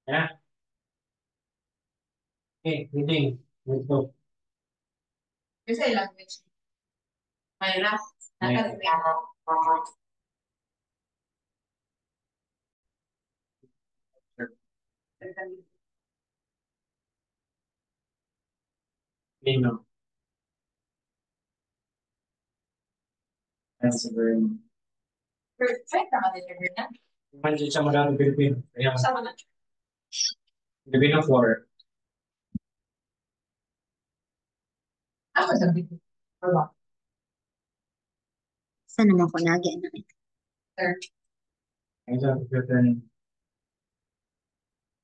Yeah. Okay, reading. Let's go. Kasi language. Mayra. Nino. That's a very. Perfect naman din yun na. Mandiyan siya magandang Pilipino. Kaya, Sama na. Filipino 4. Ako sabi ko. Wala. Saan naman ko lagi? Third. Kaya siya, Pilipino.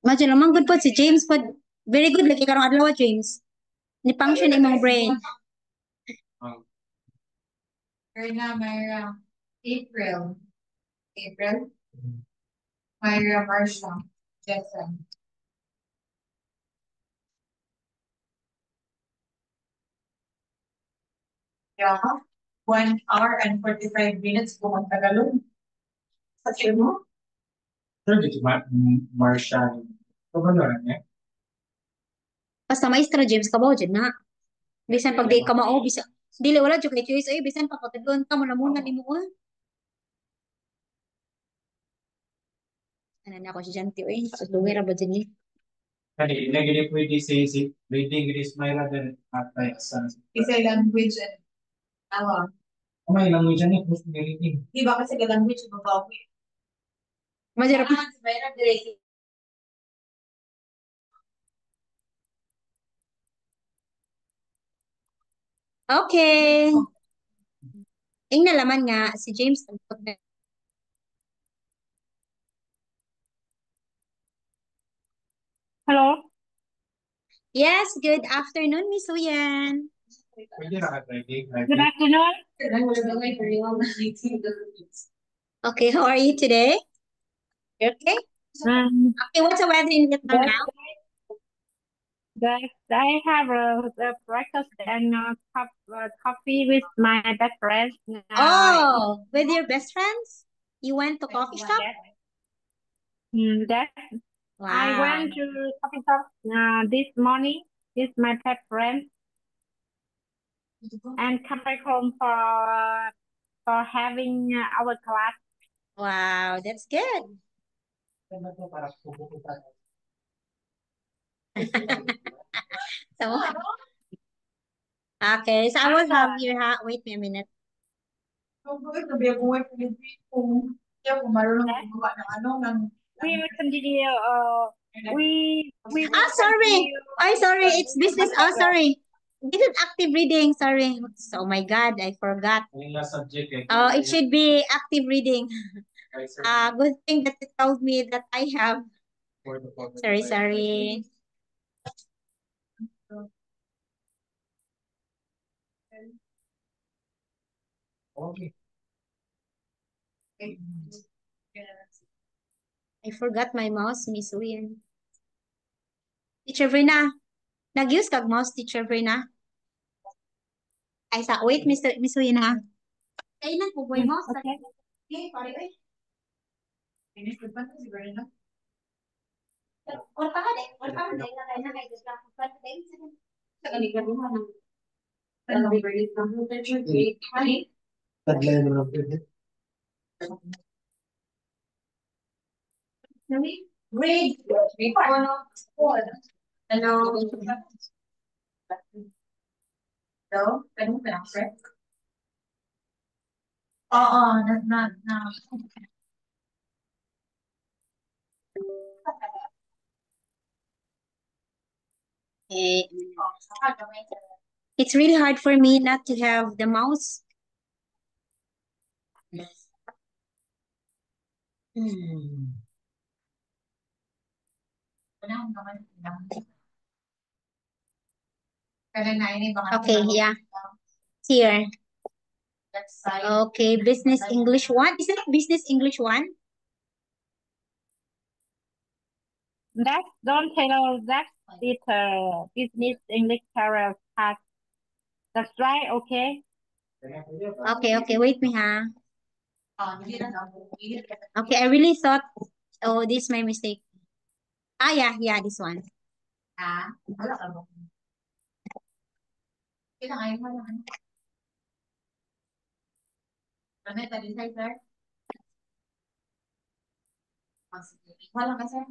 Imagine naman, good po si James. But very good. Lagi karong adlaw, James. Ni function imong brain. Kaya na, Mayra. April. April. Mayra, Marsha. Jetson. Yeah. 1 hour and 45 minutes kung ang Tagalog. Sa mo? Sure, dito Martian. Ito ba na niya? Basta maestra James ka ba, na. Bisan pag di ka mao, bisan dili wala jud kay choice ay bisan pa patudon ka mo na muna nimo oh. Ano na ako si Janti oy, luwera ba dyan eh. Kani, nagiging pwede si reading is may rather at by asan. Isa language and awa. May language niya, post reading. Di ba kasi language babaw eh. Majera pa. Mayra direct. Okay. Ing nalaman nga si James Hello. Yes, good afternoon, Miss Uyan. Pwede na reading. Good afternoon. Okay, how are you today? You okay? Okay, what's the weather in Vietnam Yes, now? I have a breakfast and coffee with my best friend. Oh, with your best friends? You went to coffee shop? That I Wow. went to coffee shop this morning with my best friend and come back home for having our class. Wow, that's good. So, okay, so I will have you wait me a minute. We will continue. We will Oh, sorry. continue. I'm sorry. It's business. Oh, sorry. This is active reading. Sorry. So, oh my God, I forgot. Oh, it should be active reading. Good thing that you told me that I have. Sorry, sorry. Okay. I forgot my mouse, Miss Uyen. Teacher Verna. Nag-use kag mouse, Teacher Verna? Ay, wait, Miss Uyen ha. Kailan po boy mouse? Okay. Okay, pare, oy. Finish the sentence, you ready now? Or pa din, na kay gusto ko pa din. Sa kanila mo. Ano ba yung computer grade 20? Tadlay mo lang pwede. Grade 4. Hello. Hello? Ganun ba lang, friend? Oo, na. Eh, it's really hard for me not to have the mouse. Hmm. Okay, yeah. Here. Okay, business English 1. Is it business English 1? Don't tell that it business English career path. That's right, okay? Okay, wait me ha. Okay, I really thought, oh, this is my mistake. Yeah, this one. Wala ka ba? Kailangan mo lang. Ano tadi sir? Wala ka sir.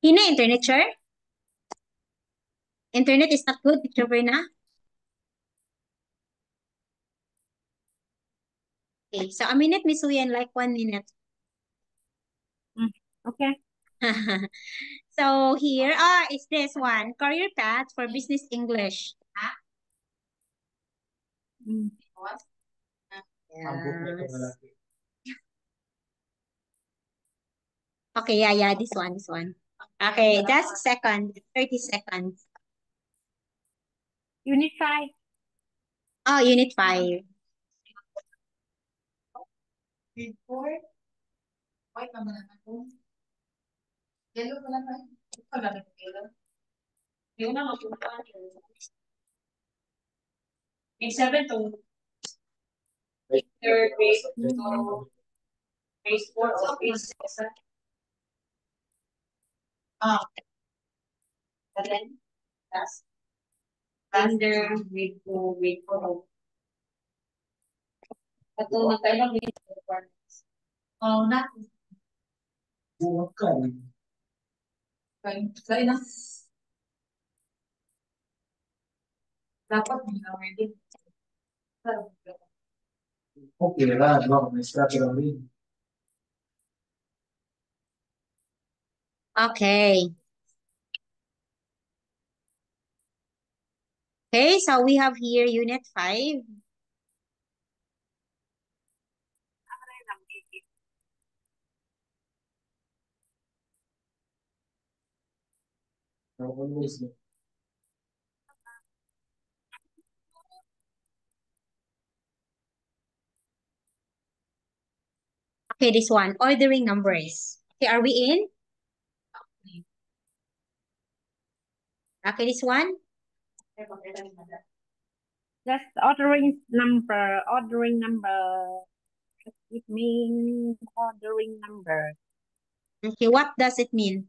Hina, internet, sir? Internet is not good, Teacher Verna? Okay, so a minute, Miss Uyen, like 1 minute. Okay. So here, is this one, career path for business English. Mm. Ang booklet ko Yes. malaki. Okay, yeah, this one. Okay, just a second, 30 seconds. Unit 5. Oh, unit 5. Grade 4. White naman ako. Yellow pala ba? Ito lang yung yellow. Yung na mapunta. Grade 7 to third grade to grade 4 or grade 6. And then, that's under grade 2, grade 4. Ito, magkailang grade 4. Oh, not. Buwag ka. Kaya na. Dapat may ready. Okay, ra, no, may structure rin. Okay. Okay, so we have here unit 5. Always. Okay, this one, ordering numbers. Okay, are we in? Okay, this one. Just ordering number. It means ordering number. Okay, what does it mean?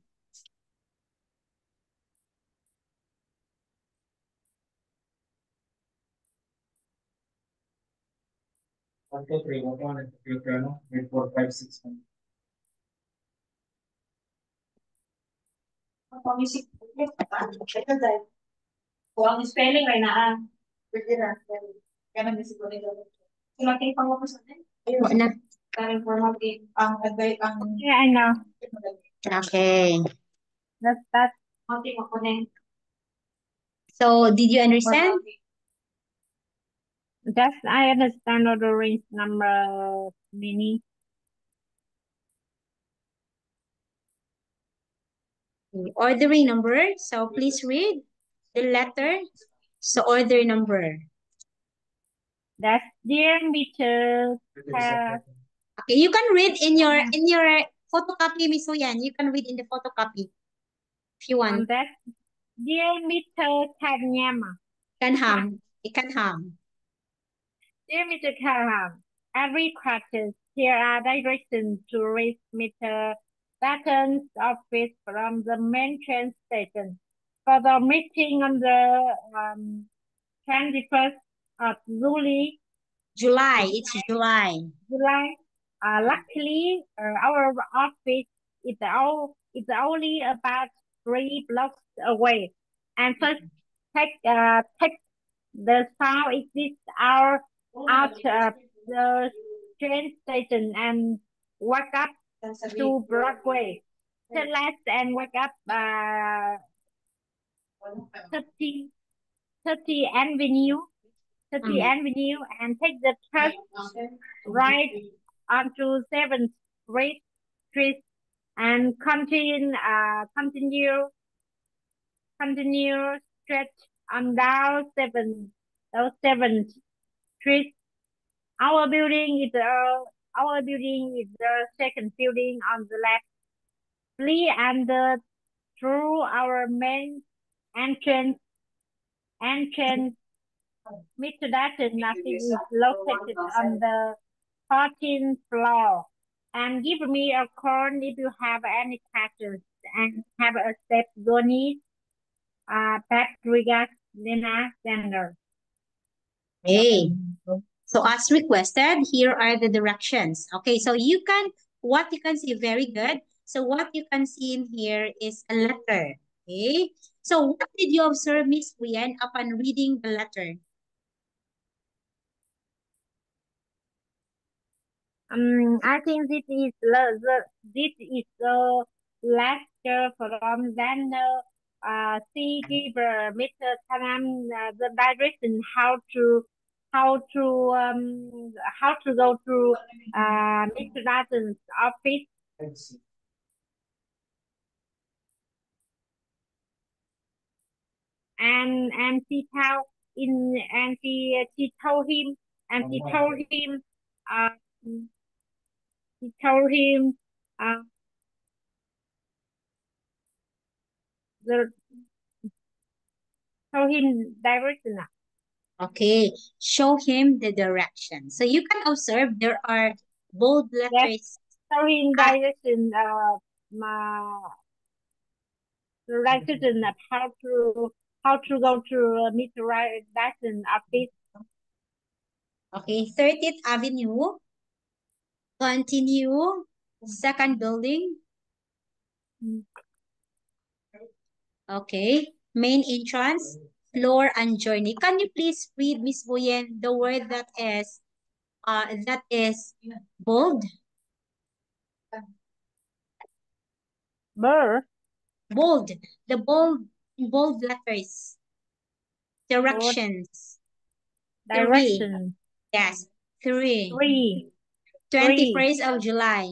One, two, three, one, two, three, no? 8, 4, 5, 6, 1. Pag-isip ko, ito dahil. Kung ang spelling ay naan. Pwede na. Kaya nag-isip ko nila. Kung natin pang ako sa atin. What na? Karing formative. Ang agay, ang... Yeah, I know. Okay. That's that. Mating ako na yung So, did you understand? Just I understand ordering number meaning. Ordering number. So, please read the letter. So, order number. That's dear meter. Okay, you can read in your photocopy, Miss Uyan. You can read in the photocopy if you want. That dear meter Kanyama. Kanham. Ikanham. Dear Mr. Karam, every quarter here are directions to reach Mr. Batten's office from the main train station. For the meeting on the 21st of July. It's July. Luckily, our office is only about 3 blocks away. And first, take the sound exit out of the train station and walk up to Broadway. Turn left and walk up 30 Avenue. 30 Avenue and take the first right onto 7th Street and continue straight on down 7th Street. Our building is the second building on the left. Flee and through our main entrance, Mr. Dutton is located on the 14th floor. And give me a call if you have any questions. And have a safe journey. Best regards, Lena Sender. Hey, so as requested, here are the directions. Okay, so what you can see, very good. So what you can see in here is a letter. Okay, so what did you observe, Miss Guyen, upon reading the letter? I think this is the lecture from Daniel. She give Mr. Tanam the direction how to go to Mr. Dutton's office. And she told him uh, he told him the told him direction. Okay, show him the direction. So you can observe there are bold letters. Show him direction. Direction of how to go to Mr. Dutton office. Okay, 30th Avenue. Continue. Second building. Okay, main entrance, floor and journey. Can you please read, Miss Boyen, the word that is bold? Bold. The bold letters. Directions. Direction. Yes. 21st of July.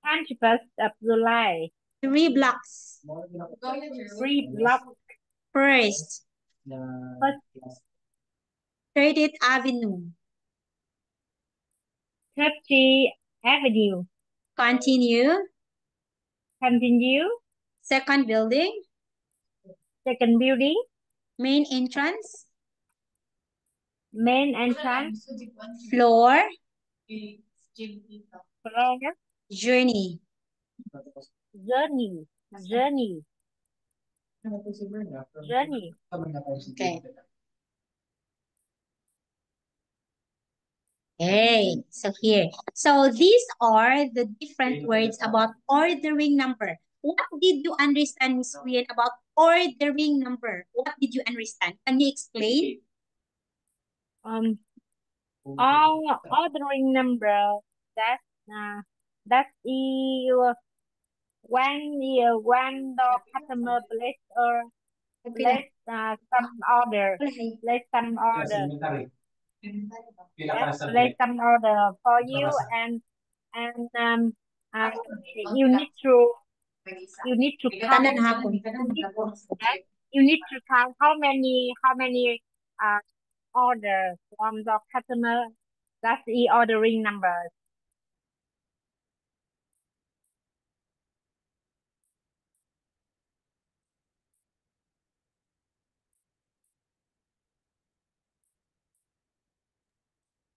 21st of July. 3 blocks. 3 blocks. First. 30th Avenue. 30th Avenue. Continue. Second building. Main entrance. Floor. Journey. Okay. Okay, so here. So these are the different words about ordering number. What did you understand, Miss Rian, about ordering number? What did you understand? Can you explain? Ordering number, that's when the customer place some order. Place some order. Yes, place some order for you, and you need to count. You need to count how many orders from the customer. That's the ordering number.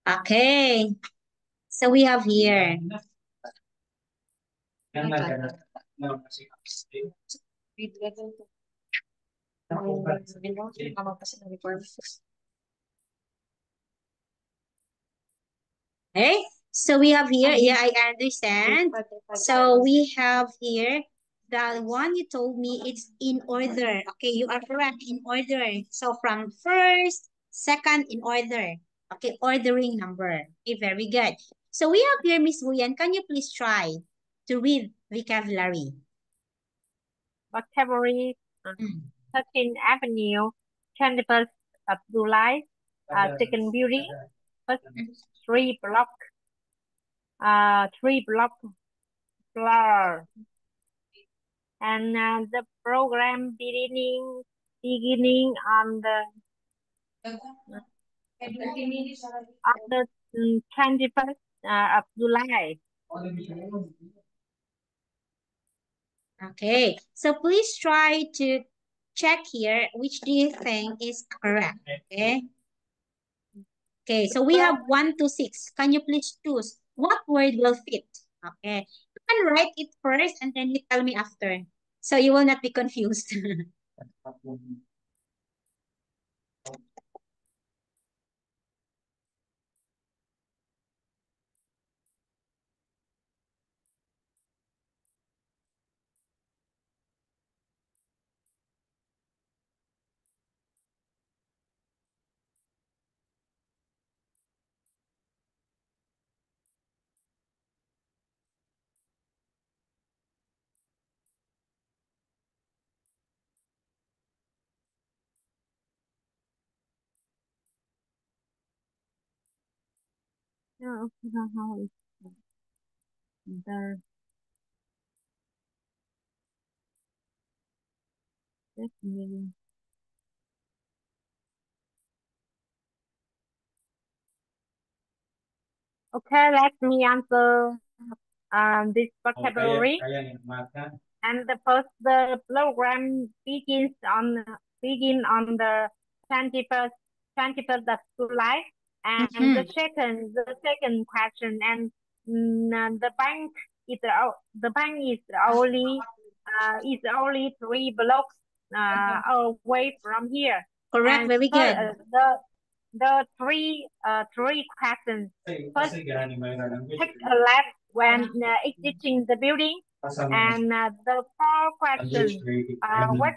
Okay. So we have here. Okay. So we have here, yeah, I understand. So we have here the one you told me it's in order. Okay, you are correct, in order. So from first, second in order. Okay, ordering number. Okay, very good. So we have here, Miss Wuyan, can you please try to read vocabulary? Vocabulary, 13th Avenue, 21st of July, second building, first 3 block floor. And the program beginning on the 21st of July. Okay, so please try to check here which do you think is correct. Okay. Okay, so we have 1 to 6. Can you please choose what word will fit? Okay. You can write it first and then you tell me after. So you will not be confused. No, how is the let me okay, let me answer this vocabulary. And the first, the program begin on the 21st of July. And the second question, and the bank is only 3 blocks away from here. Correct, And very good. the three questions. First, take a left when exiting the building. And the 4 questions, what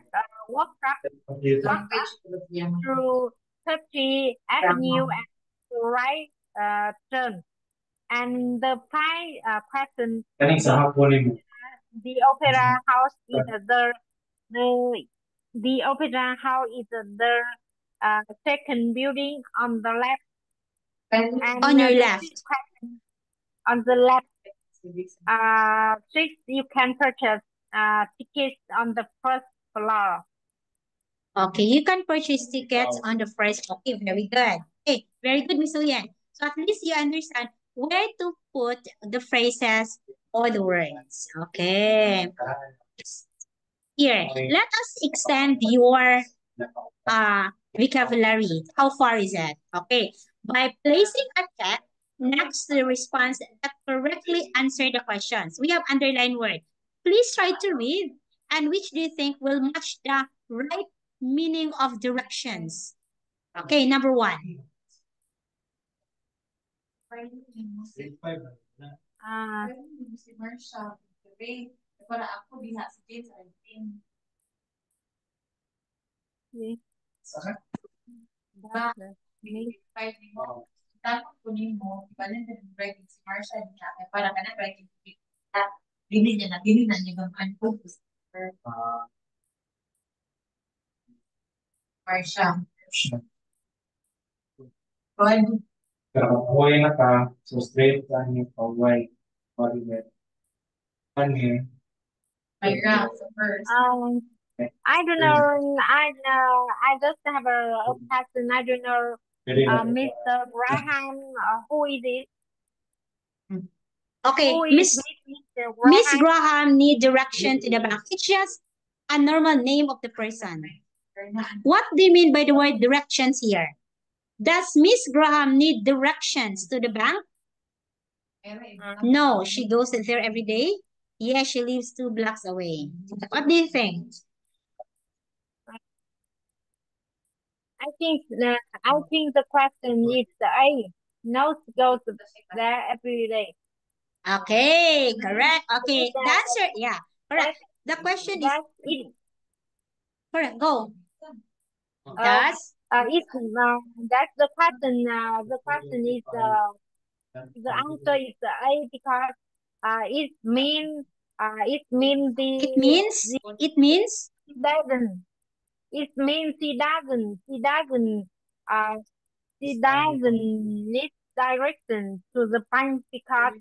through 30 Avenue and to right turn. And the 5 question, the opera house is the opera house is the second building on the left. And On your the left. 6th question, on the left. 6, you can purchase tickets on the first floor. Okay, you can purchase tickets on the first. Okay, very good. Okay, very good, Miss Uyen. So at least you understand where to put the phrases or the words. Okay. Here, let us extend your vocabulary. How far is it? Okay. By placing a check next to the response that correctly answer the questions. We have underlined word. Please try to read. And which do you think will match the right meaning of directions? Okay, number 1. Si Marsha, gabi. Para ako diha sa James Alvin. Diba? Five mo. Tapos kunin mo, ibalin na yung breaking si Marsha diha. Para ka na breaking dili niya bang ano. Marsha. Go ahead. Pero buhay na ka, so straight ka niya pa white. Myra, so first. I don't know. I just have a question. I don't know. Mr. Graham, who is it? Okay, Who is Mr. Graham? Miss Graham need direction to the bank. It's just a normal name of the person. What do you mean by the word directions here? Does Miss Graham need directions to the bank? No, she goes there every day. Yes, she lives 2 blocks away. What do you think? I think the question is A. No, she goes there every day. Okay, correct. Okay, the answer, yeah, correct. The question is correct. Go. Does that's the question. The question is the answer is A because it means it means she doesn't need direction to the bank because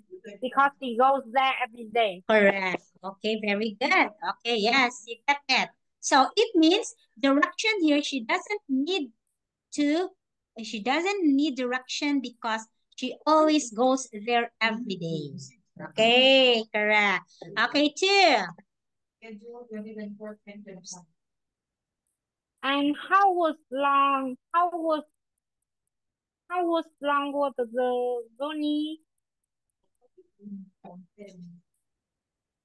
she goes there every day. correct. Okay, very good. Okay, yes, you got that. So it means direction here, she doesn't need direction because she always goes there every day. Okay, correct. Okay, 2. And how was long was the journey?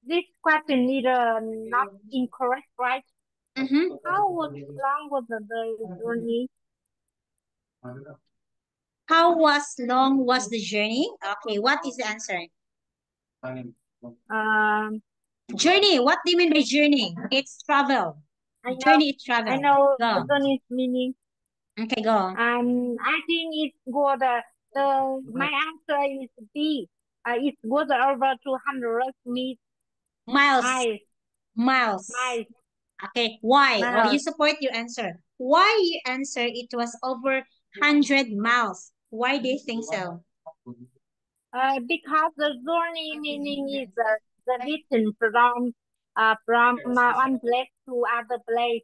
This question is not incorrect, right? Mm-hmm. How long was the journey? How long was the journey? Okay, what is the answer? Um, Journey. What do you mean by journey? It's travel. I know, Journey is I travel. know Go. the journey's meaning. Okay, go. I think it's good. My answer is B. It was over 200 meters. Miles. Miles. Miles. Miles. Okay, why? Oh, you Miles. support your answer. Why you answer it was over 100 miles? Why do you think so? Because the journey meaning is the distance from one place to other place.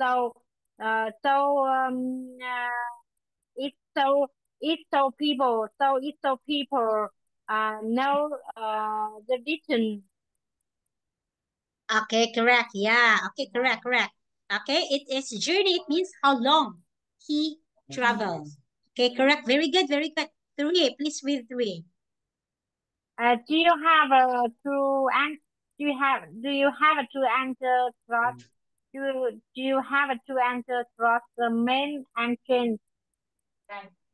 So uh, so um it's so people know the distance. Okay, correct. Yeah. Okay, correct. Okay, it is journey. It means how long he traveled. Okay, correct. Very good, very good. Three, please read three. Do you have do you have to answer trust? Do you have to answer trust the main entrance?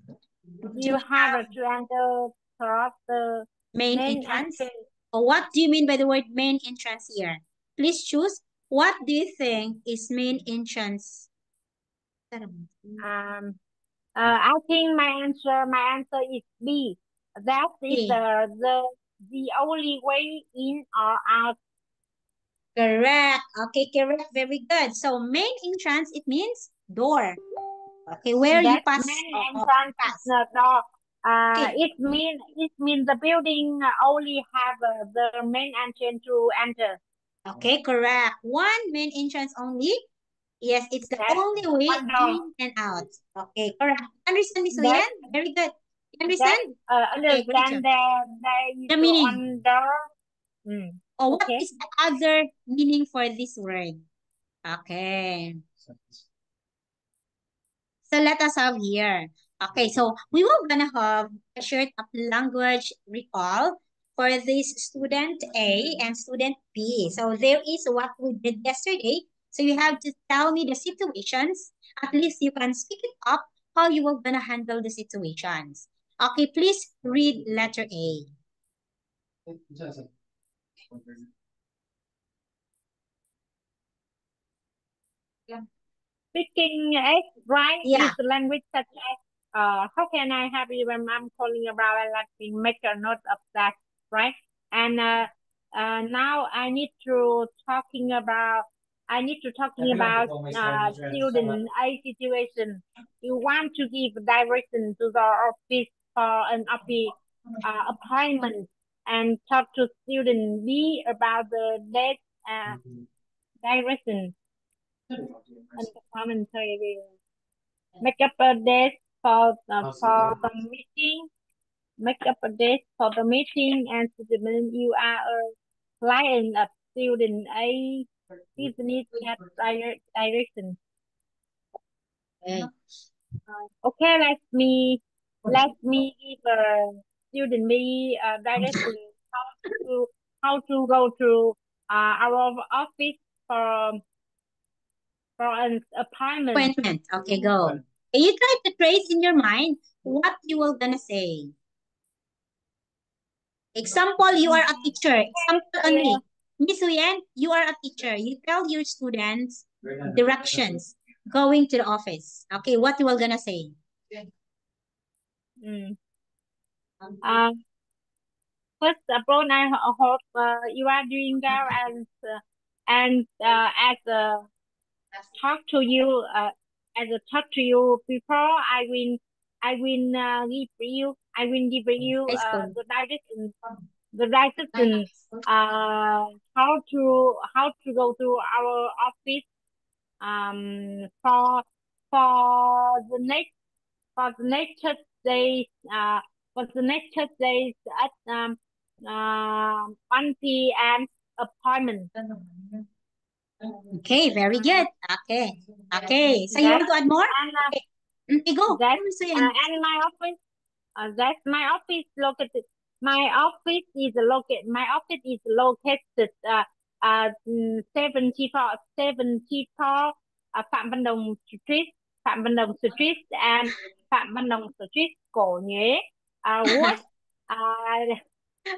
Do you have to enter trust the Main main entrance. entrance? Or what do you mean by the word main entrance here? Please choose. What do you think is main entrance? I think my answer is B. That is B. the only way in or out. Correct. Okay, correct. Very good. So main entrance, it means door. Okay, where you That pass main or entrance is pass. not door. Okay. It means the building only have the main entrance to enter. Okay, correct. One main entrance only. Yes, it's the That only way one door. in and out. Okay, correct. Understand, Miss That Lian? Very good. You that understand? Okay, great job. understand that there is The meaning. one door. Or what Okay. is the other meaning for this word? Okay. So let us have here. Okay, so we will gonna have a short of language recall for this student A and student B. So there is what we did yesterday. So you have to tell me the situations. At least you can speak it up how you will gonna handle the situations. Okay, please read letter A. Speaking as right Yeah. is language such as how can I help you when I'm calling about and let me make a note of that, right? And now I need to talking about student A situation. You want to give direction to the office for an office appointment and talk to student B about the date direction and the commentary. Make up a date for the meeting. Make up a date for the meeting and student you are a client of student A business at direction. Okay. Okay, let me give student B direction how to go to our office for an appointment. Appointment. Okay, go. Can you try to trace in your mind what you will gonna say? Example, you are a teacher. Example only. Miss Huyen, you are a teacher. You tell your students directions going to the office. Okay, what you are gonna say? Mm. First of all, I hope you are doing well and as talk to you talk to you before I will give you High school. the direction how to go to our office for the next for the next 30 days for the next 30 days at 1 p.m. appointment. Okay, very good. Okay. Okay. So you That want to add more? and Okay. Okay, go. that Go, Miss Uyen. and my office. That's my office located. My office is located. My office is located. 74 Phạm Văn Đồng Street, Phạm Văn Đồng Street and Phạm Văn Đồng Street, Cổ Nhuế, West,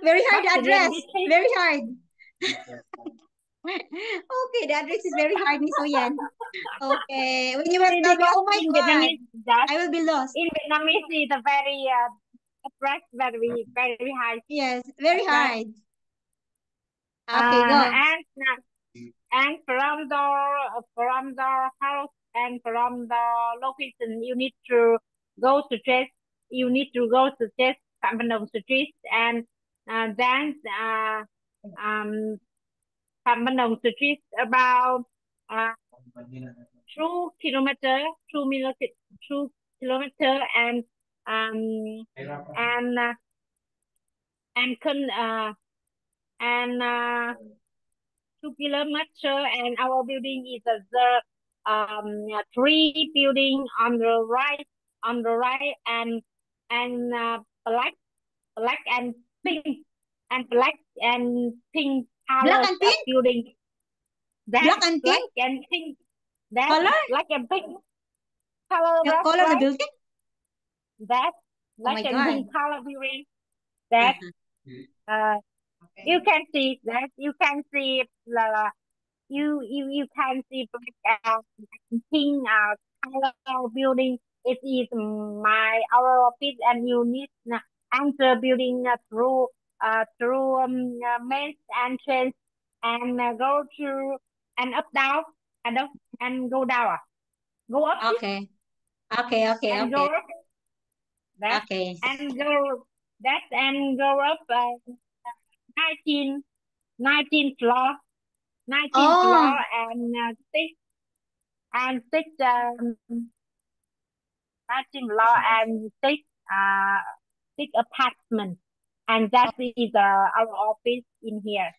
Very hard Bắc address. District. Very hard. Okay, the address is very hard, Miss Uyen. Okay. When you will tell me, oh my In God, Vietnamese, that I will be lost. in Vietnamese is a very address very high. Yes, very Okay. hard. Okay, go. And from the house and from the location, you need to go to church. You need to go to church Phạm Văn Đồng Street and then Phạm Văn Đồng Street about 2 kilometer, 2 kilometer um and uh, and con and 2 kilometer, and our building is the three building on the right and black and pink and black and pink Black colors and of pink? building. That Black and black pink? and pink. That Color? black and pink color The of color of the right. building? That Oh black my and God. pink color building. That you can see that you can see you can see black and pink color building. It is our office, and you need enter building through main entrance and go to and up down and go down. Go up Okay. Okay, okay, and go okay. up that Okay. and go that and go up 19 19th floor 19th Oh, floor and six 19th floor and six apartments, and that is our office in here.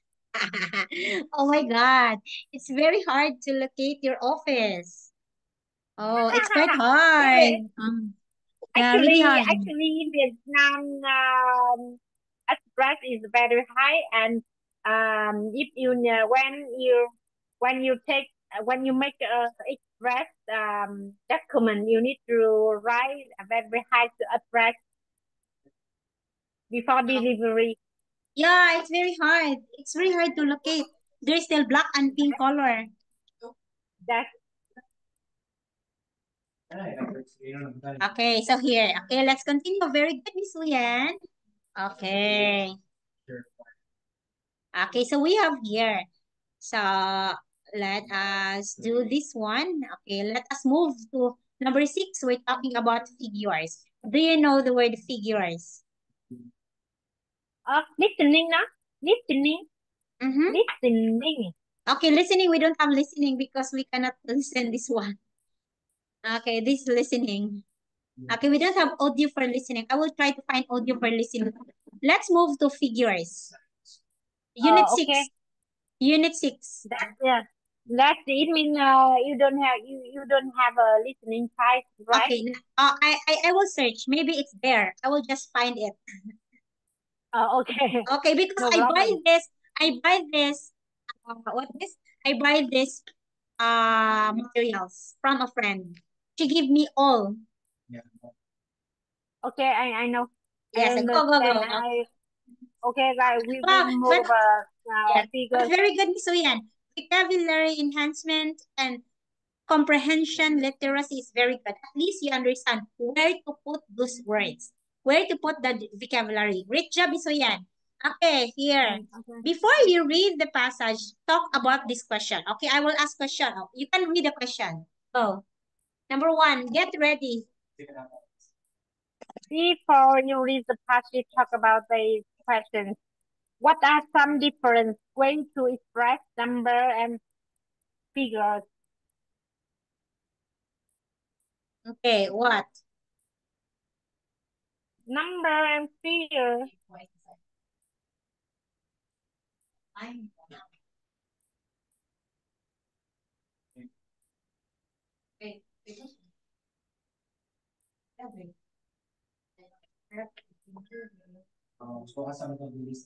oh my God. It's very hard to locate your office. Oh, it's quite hard. Yeah, really hard. Actually, Vietnam address is very high, and if you when you take when you make a express document, you need to write a very high address before delivery. Yeah, it's very hard. It's very hard to locate. There's still black and pink color. That Okay, so here. Okay, let's continue. Very good, Miss Uyen. Okay. Okay, so we have here. So let us do this one. Okay, let us move to number 6. We're talking about figures. Do you know the word figures? listening, no? Listening, Mm-hmm. listening. Okay, listening. We don't have listening because we cannot listen this one. Okay, this listening. Okay, we don't have audio for listening. I will try to find audio for listening. Let's move to figures. Unit 6. Okay. Unit 6. That it means you don't have a listening type, right? Okay, I will search. Maybe it's there. I will just find it. Okay. Okay, because No I buy problem. this. What this? I buy this materials from a friend. She give me all. Okay, I know. Yes, I go, go, go. understand. Okay, guys, we Wow, will but move yeah, but figures. very good, Miss Uyan. Vocabulary enhancement and comprehension literacy is very good. At least you understand where to put those words, where to put the vocabulary. Great job, Miss Uyan. Okay, here. Okay. Before you read the passage, talk about this question. Okay, I will ask question. You can read the question. Go. Number 1, get ready. Before you read the passage, talk about the questions. What are some different ways to express number and figures? Okay, what? Number and figure. So kasama ng bilis.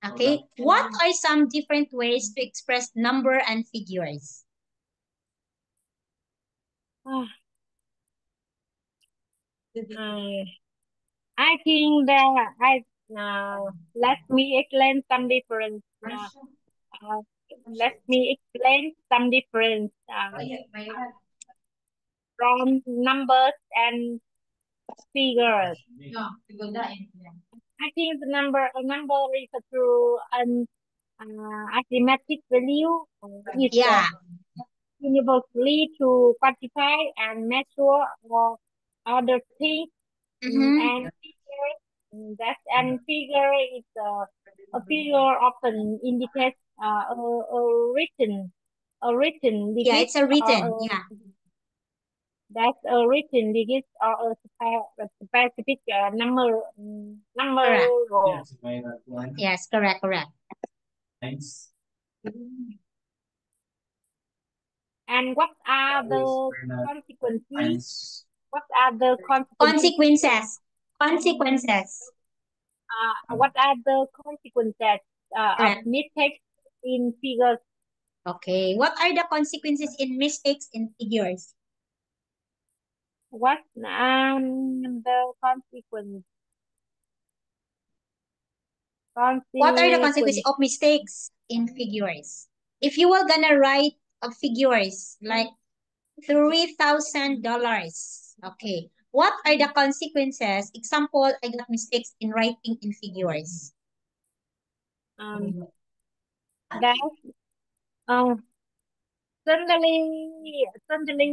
Okay. What are some different ways to express number and figures? I think that let me explain some difference. Let me explain some difference from numbers and figures. No, tigodain yan. I think a number refers to an arithmetic value is Yeah. universally to quantify and measure or other things. Mm-hmm. And figure, figure is a figure often indicates a written Yeah, digit it's a written. or Yeah. that's a written digit or a specific number Correct. row. Yes, correct. Thanks. And what are the consequences? Thanks. What are the consequences? Consequences. What are the consequences of Correct. mistakes in figures? Okay. What are the consequences in mistakes in figures? What the consequence? What are the consequences of mistakes in figures? If you were gonna write a figures like $3,000, okay, what are the consequences? Example, I got mistakes in writing in figures. That certainly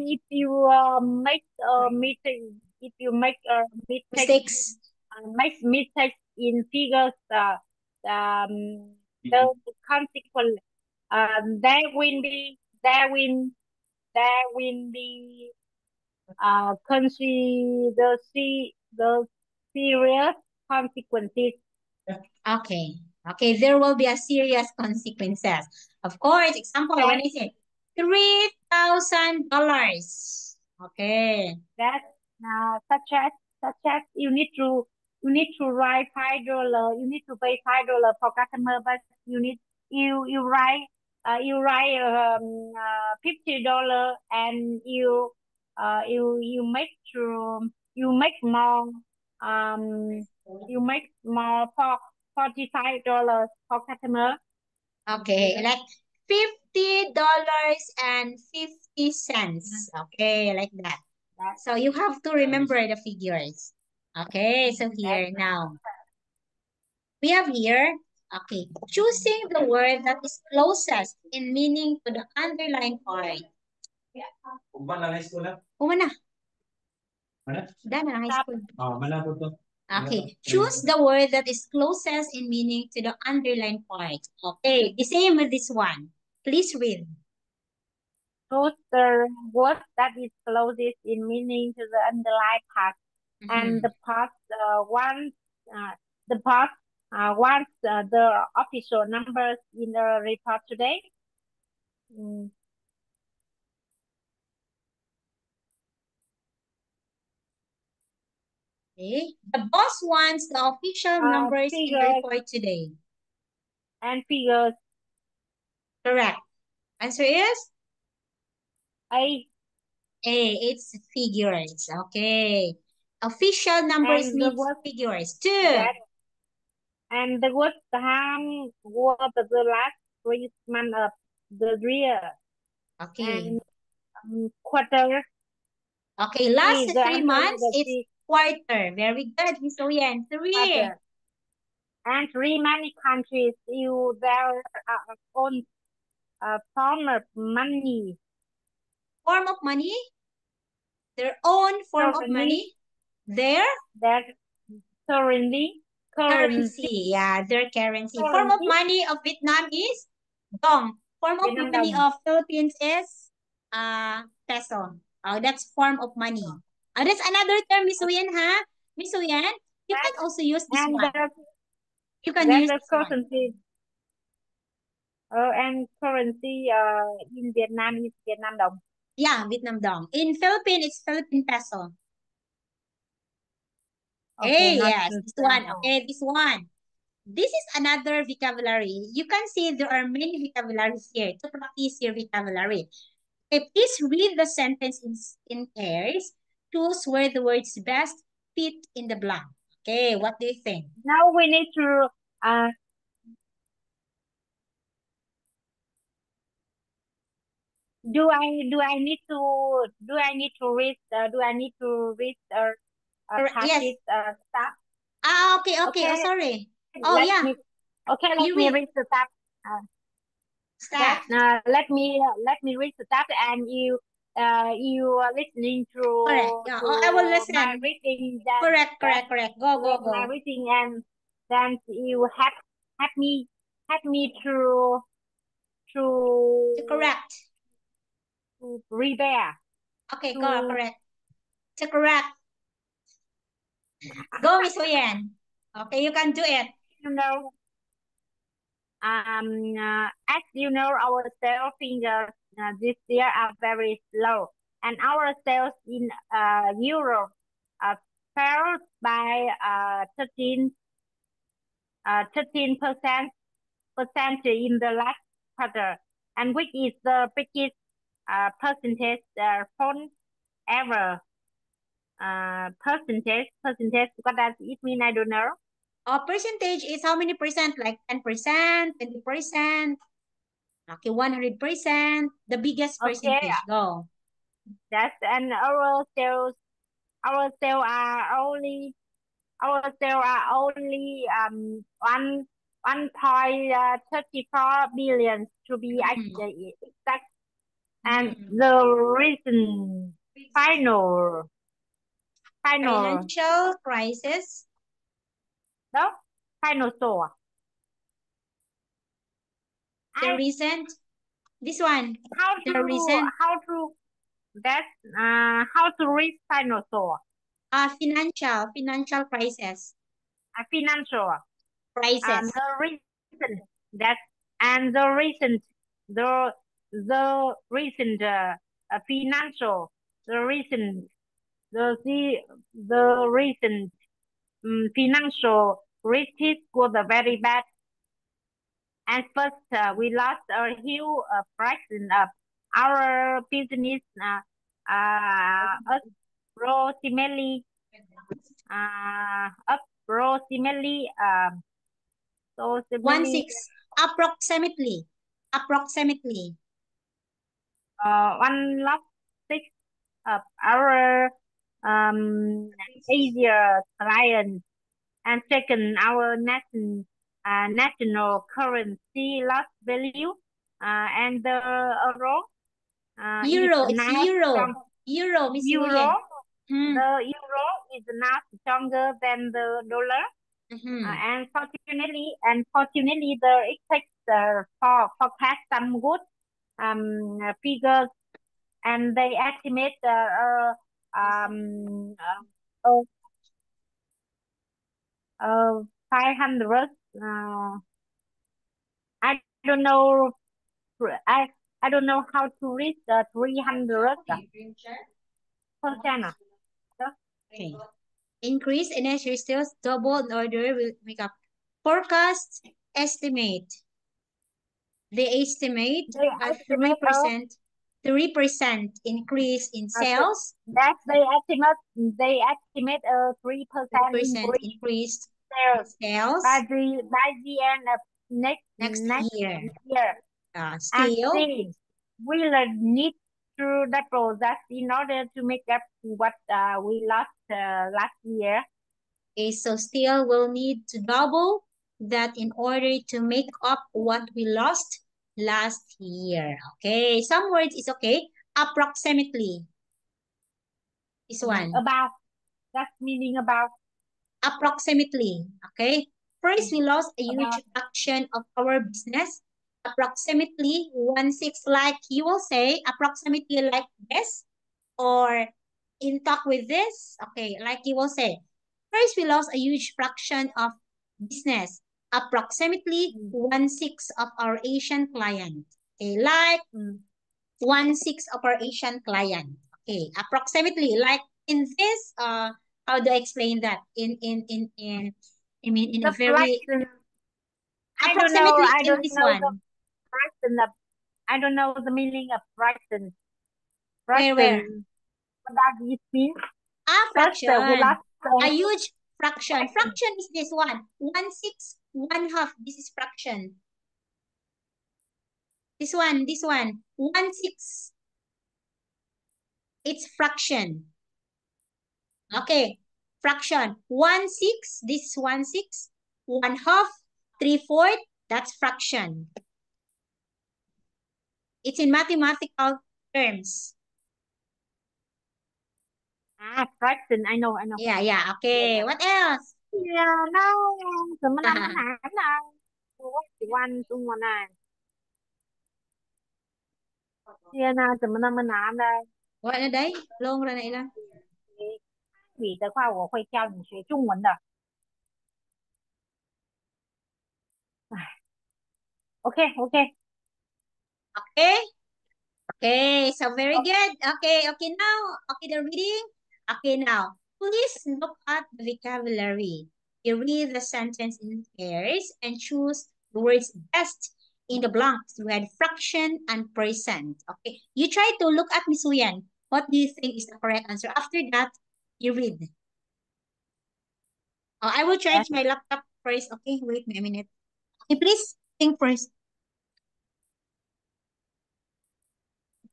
if you make a mistake, if you make a mistake, Mistakes. make mistakes in figures, the consequence, there will be consider the serious consequences. Okay. Okay, there will be a serious consequences. Of course, example, when I say $3,000. Okay. That such as you need to write $5. You need to pay $5 for customer, but you write $50 and you make more for $45 for customer. Okay, like $50.50. Okay, like that. So you have to remember the figures. Okay, so here now. We have here, okay, choosing the word that is closest in meaning to the underlined part. Umba na high school na? Una, Mana? dana high school. Malabo to. Okay, choose the word that is closest in meaning to the underlined part. Okay, the same with this one. Please read. Choose the word that is closest in meaning to the underlined part, and the part once the official numbers in the report today. Okay, the boss wants the official numbers in the report today. And figures. Correct. Answer is? A. It's figures. Okay. Official numbers means figures. 2. And the word time was the last 3 months of the year. Okay. And quarter. Okay, last 3 months, it's quarter. Very good, Miss Oyen. 3. Quarter. And 3 many countries use their own form of money. Form of money? Their own form of money? Their currency. Yeah, their currency. Form of money of Vietnam is dong. Form of money of Philippines is peso. Oh, that's form of money. Oh, that's another term, Miss Uyen, huh? Miss Uyen, you can also use this one. You can use this currency. And currency in Vietnam is Vietnam đồng. Yeah, Vietnam dong. In Philippine, it's Philippine peso. Okay, Hey, not yes, this one. peso. Okay, this one. This is another vocabulary. You can see there are many vocabularies here to practice your vocabulary. Okay, please read the sentence in pairs. Choose where the words best fit in the blank. Okay, what do you think? Now we need to do I need to read Yes. passage stuff? Ah, okay, okay. Oh, Okay, sorry. Oh, let yeah. me let You me read. read the stuff. Start. Let me read the stuff, and you are listening Correct. Yeah. Oh, I will my listen. reading, Correct, correct, correct. Go, go, my go. reading, and then you help me To to correct. prepare Okay, go, to correct. To correct. Go, Miss Huyen. Okay, you can do it. you know as you know, our sales figures this year are very slow, and our sales in Europe fell by 13% in the last quarter, and which is the biggest percentage fall ever. Percentage. What does it mean? I don't know. Percentage is how many percent? Like 10%, 20%, okay, 100%. The biggest Okay, percentage. Go. that's and our sales are only one point 34 billion to be exact, and Mhm. the reason final Financial crisis. no final store. The I recent. This one. how The to recent. how to that how to read final store. Financial crisis. Financial. Crisis. The reason that and the recent the recent financial the recent the recent financial risks was very bad, and first we lost a huge fraction of our business approximately approximately One approximately six. Approximately. Approximately. one lakh six of our Asia clients, and second, our national currency lost value, and the euro is Euro. It's now euro. strong. Euro, Miss Euro, Huyen. Hmm. the euro is now stronger than the dollar, Mm-hmm. and fortunately, the expect forecast some good figures, and they estimate um, uh, 500. I don't know. I I don't know how to read the 300%. Okay. Increase in energy sales double in order will make up. Forecast estimate. They estimate They a estimate 3% increase in uh, th- sales, that they estimate a 3% 3% increase increase in sales sales by the end of next next year. year. And Still, still, we will need to double that in order to make up what we lost last year. okay, so still we'll need to double that in order to make up what we lost last year. Okay, some words is okay. Approximately. This one. About that's meaning about Approximately. Okay. First, we lost a huge about fraction of our business. Approximately 1/6, like you will say, approximately like this, or in talk with this. Okay, like you will say. First, we lost a huge fraction of business. Approximately mm, 1/6 of our Asian clients. Okay, like mm, 1/6 of our Asian client. Okay, approximately like in this, how do I explain that? I mean, in a The very fraction. approximately I in don't this know the one. fraction of. I don't know the meaning of fraction. Where? Fraction. What does it mean? First, we Fraction. last. A huge fraction. Fraction. Fraction is this one. 1/6, 1/2. This is fraction. This one. 1/6. It's fraction. Okay. Fraction. 1/6. This is 1/6. 1/2. 3/4. That's fraction. It's in mathematical terms. Fraction. I know. Yeah. Okay. What else? Yeah, no. Semenam này. One tung vào này. Yeah, na semenam này. What na đấy? Long ra này lang. 语的话，我会教你学中文的。OK。 Okay, so very good. Okay, now. Okay, the reading. Okay, now. Please look at the vocabulary. You read the sentence in pairs and choose the words best in the blanks. We had fraction and percent. Okay, you try to look at Miss Huyan. What do you think is the correct answer? After that, you read. Oh, I will charge my laptop first. Okay, wait me a minute. Okay, please think first.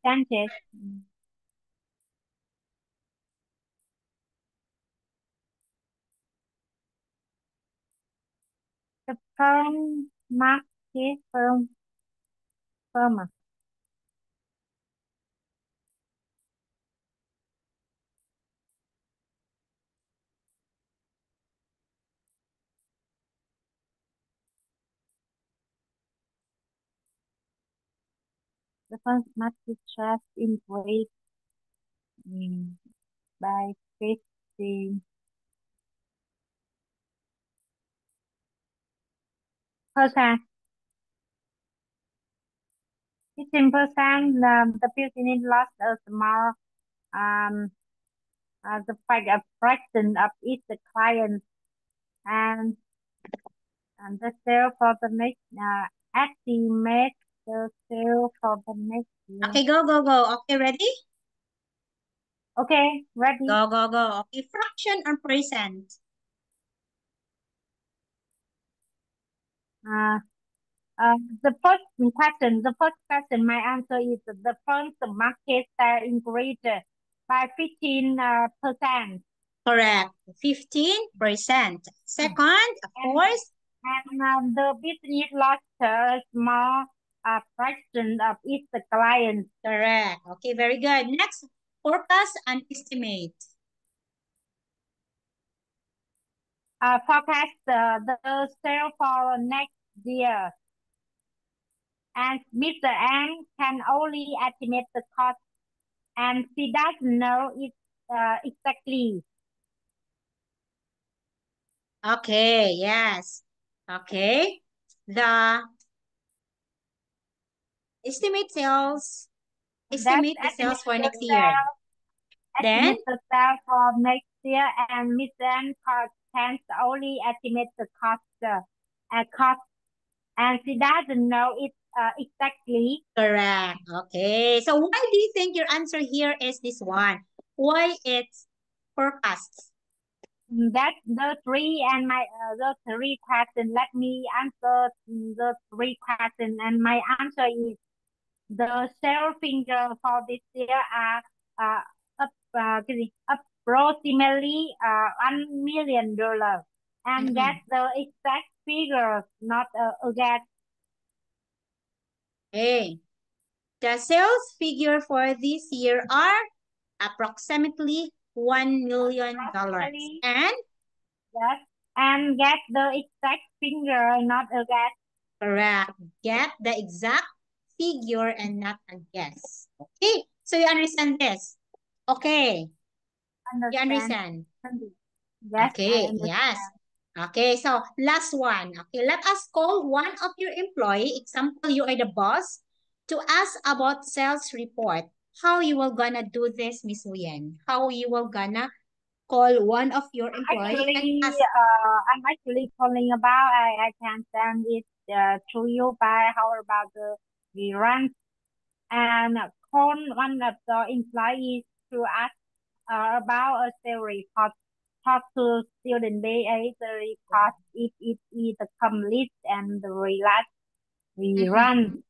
Percentage. The firm market firm. The firm market trust increased by 15%. The business lost a small the fraction of its clients and the sale for the next estimate the sale for the next year. Okay, go. Okay, ready? Okay, ready. Go. Okay, fraction and percent. The first question, my answer is the first market share increased by 15%. Correct. 15%. Second, of course. And the business lost a small fraction of its clients. Correct. Okay, very good. Next, forecast and estimate. Forecast the sale for next year. And Mr. Ang can only estimate the cost, and she doesn't know it exactly. Okay, yes. Okay. The estimate the sales for next year. Then Estimate the sales for next year, and Mr. Ang can only estimate the cost, and she doesn't know it exactly. correct. Okay. So why do you think your answer here is this one? Why it's forecasts? That's the three and my the three questions. Let me answer the three questions, and my answer is the sales figure for this year are approximately $1 million, and that's the exact figure, not a guess. Okay. The sales figure for this year are approximately $1 million. And yes, and get the exact figure, not a guess. correct. Get the exact figure and not a guess. Okay. So you understand this? Okay. You understand? Yes. Okay. Yes. Okay. So last one. Okay. Let us call one of your employee. Example, you are the boss to ask about sales report. How you will gonna do this, Miss Huyen? How you will gonna call one of your employees and Actually, ask? I'm actually calling about. I can send it to you by how about the rent and call one of the employees to ask about a salary report. Talk to student BA the report if it is complete and relax we run.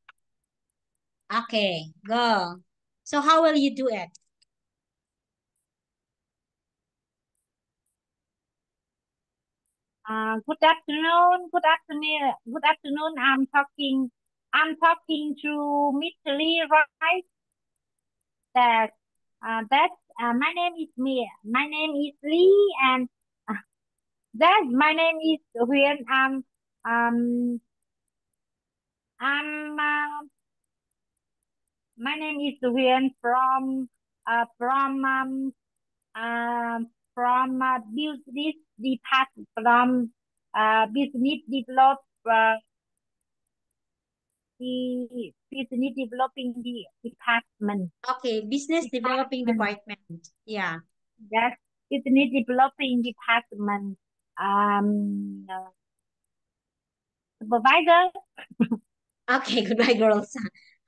Okay, go. So how will you do it? Good afternoon. Good afternoon. Good afternoon. I'm talking to Miss Lee, right? That my name is me. My name is Lee, and uh, that my name is Huyền. Um I'm my name is Huyền from uh from um business department business develop the business developing the department. Okay, business developing department. Yeah. Yes, business developing department. Supervisor. Okay, goodbye, girls.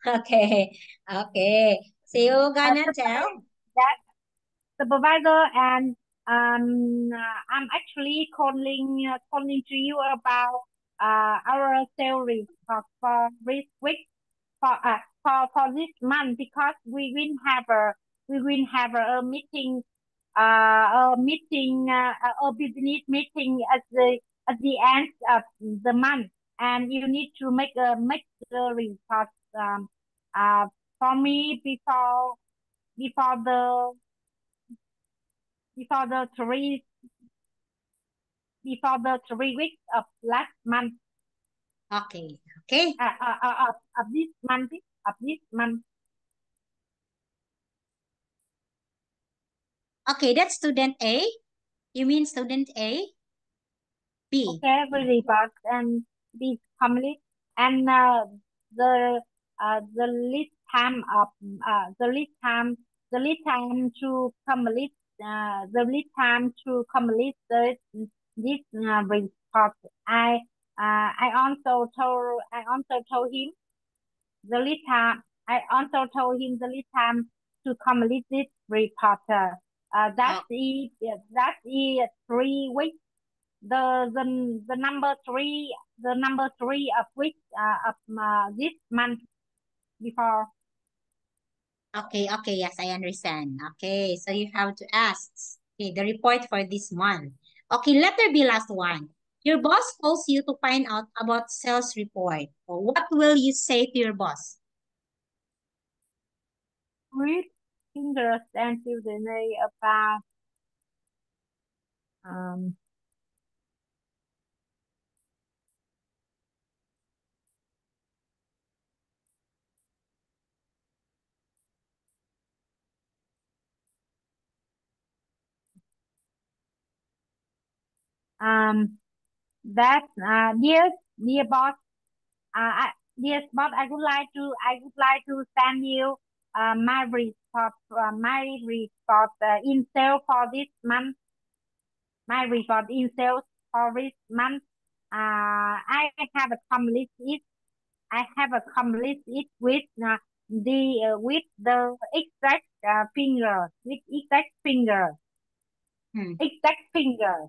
Okay, okay. So you gonna tell? That supervisor, and I'm actually calling to you about our salary for this week for this month, because we will have a meeting a business meeting at the end of the month, and you need to make the report um for me before the before the three before the 3 weeks of last month Okay, okay. of this month of this month. Okay, that's student A. You mean student A? B. Okay, we report and be complete, and the lead time of the lead time to complete this report. I also told him the lead time. I also told him the lead time to complete this report. That is 3 weeks. The number three of week of this month before. Okay, okay, yes, I understand. Okay, so you have to ask. Okay, the report for this month. Okay, letter B, last one. Your boss calls you to find out about sales report. What will you say to your boss? Read fingers and children about um um that dear boss, dear boss, I would like to send you my report in sale for this month. My report in sales for this month. I have accomplished it. I have accomplished it with the exact finger, with exact finger, Hmm. exact finger.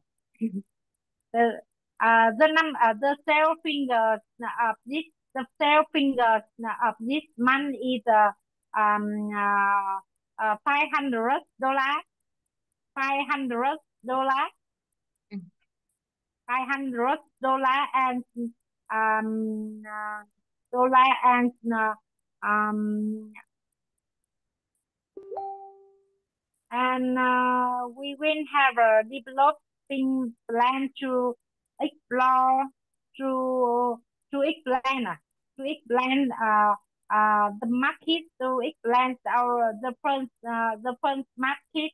the the sale fingers of this the sale fingers of this month is um uh, $500, $500, Hmm. $500, and um uh, dollar and um we will have a developing plan to explore to to explain the market, to explain the first market,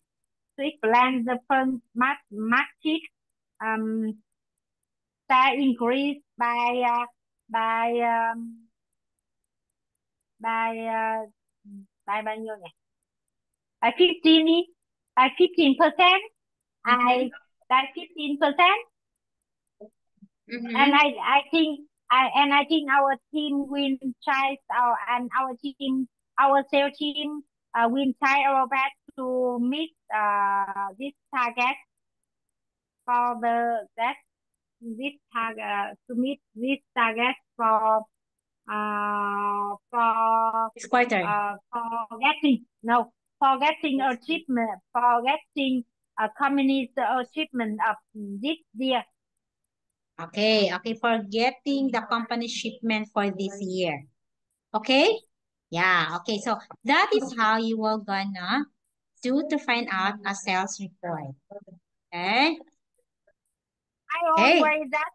to explain the first market um that increase by by bao nhiêu nhỉ? By 15 đi. By 15%. I by 15%. And I think our team will try our sales team will try our best to meet this target for this target for This quarter. For getting achievement, for getting a company's achievement of this year. Okay, for getting the company shipment for this year. Okay? Yeah, okay. So that is how you will gonna do to find out a sales report. Okay? I always that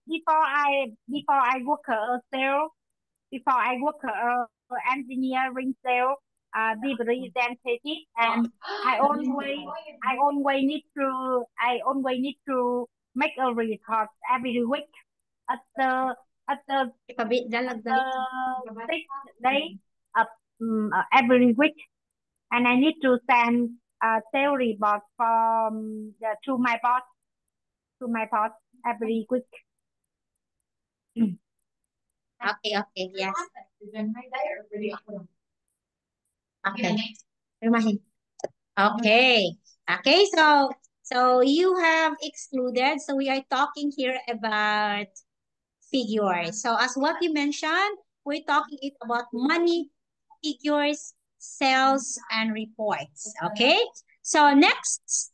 before I work a sale, before I work engineering sale, be representative, and I always need to make a report every week at the Ipabit, dalag. 6th day of every week, and I need to send a sales report to my boss every week. Okay, yes. Okay. Okay, so you have excluded. So we are talking here about figures. So as what you mentioned, we're talking about money, figures, sales, and reports. Okay. So next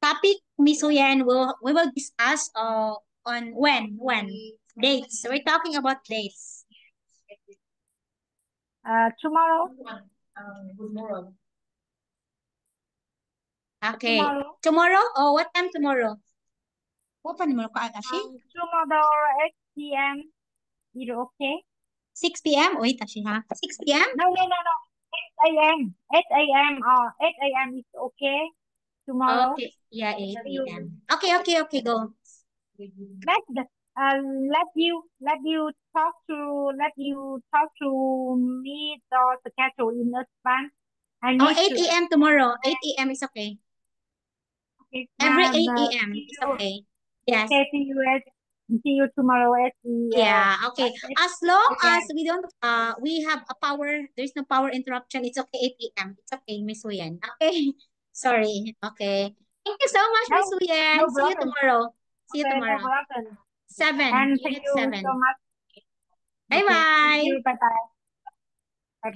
topic, Miss Huyen, we will discuss on when dates. So we're talking about dates. Tomorrow. Okay. Tomorrow? Oh, what time tomorrow? What time tomorrow? Tomorrow 8 p.m. Is it okay? 6 p.m. Wait, Ashi, ha? 6 p.m. No. 8 a.m. 8 a.m. 8 a.m. is okay. Tomorrow. Okay. Yeah, 8 a.m. Okay, go. Let you talk to me the schedule in advance. Oh, 8 a.m. tomorrow. 8 a.m. is okay. Okay. Every 8 a.m. is okay. Yes. Okay, see you tomorrow at the yeah, okay. As long as we don't we have a power, there's no power interruption, it's okay 8 a.m. It's okay, Miss Huyen. Okay. Sorry. Okay. Thank you so much, Miss Huyen. No See you tomorrow. See you Okay, tomorrow. no problem. 7. And Unit thank you 7. so much. Bye-bye. Thank you. Bye-bye.